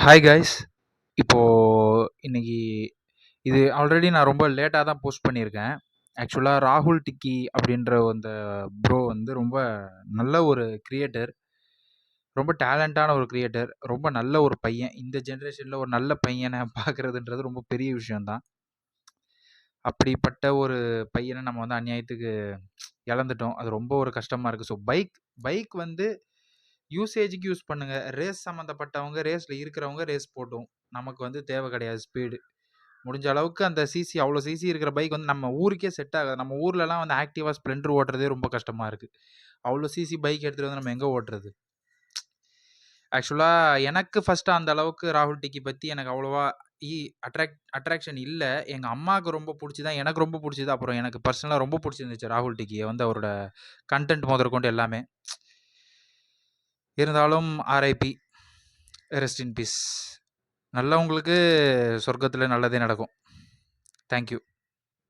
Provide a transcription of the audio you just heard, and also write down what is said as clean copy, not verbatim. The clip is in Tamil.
Hi guys. இப்போ இன்னைக்கு இது ஆல்ரெடி நான் ரொம்ப லேட்டா தான் போஸ்ட் பண்ணியிருக்கேன். ஆக்சுவலா ராகுல் டிக்கி அப்படின்ற அந்த ப்ரோ வந்து ரொம்ப நல்ல ஒரு கிரியேட்டர். ரொம்ப டேலண்டான ஒரு கிரியேட்டர். ரொம்ப நல்ல ஒரு பையன். இந்த ஜெனரேஷன்ல ஒரு நல்ல பையன பார்க்குறதுன்றது ரொம்ப பெரிய விஷயம் தான். அப்படிப்பட்ட ஒரு பையன நம்ம வந்து அநியாயத்துக்கு இழந்துட்டோம். அது ரொம்ப ஒரு கஷ்டமா இருக்கு. ஸோ பைக் வந்து யூசேஜுக்கு யூஸ் பண்ணுங்க. ரேஸ் சம்மந்தப்பட்டவங்க, ரேஸ்ல இருக்கிறவங்க ரேஸ் போட்டும். நமக்கு வந்து தேவை கிடையாது ஸ்பீடு. முடிஞ்ச அளவுக்கு அந்த சிசி அவ்வளோ சிசி இருக்கிற பைக் வந்து நம்ம ஊருக்கே செட் ஆகாது. நம்ம ஊர்லலாம் வந்து ஆக்டிவா, ஸ்ப்ளெண்டர் ஓட்டுறதே ரொம்ப கஷ்டமா இருக்கு. அவ்வளோ சிசி பைக் எடுத்துட்டு வந்து நம்ம எங்க ஓட்டுறது? ஆக்சுவலா எனக்கு ஃபர்ஸ்ட்டு அந்த அளவுக்கு ராகுல் டிக்கி பத்தி எனக்கு அவ்வளவா இ அட்ராக்ஷன் இல்ல. எங்க அம்மாவுக்கு ரொம்ப புடிச்சு தான் எனக்கு ரொம்ப புடிச்சது. அப்புறம் எனக்கு பர்சனலா ரொம்ப புடிச்சிருந்துச்சு ராகுல் டிக்கிய வந்து அவரோட கன்டென்ட் முதற்கொண்டு எல்லாமே. இருந்தாலும் ஆர்ஐபி, ரெஸ்ட் இன் பீஸ். நல்லவங்களுக்கு சொர்க்கத்துல நல்லதே நடக்கும். Thank you.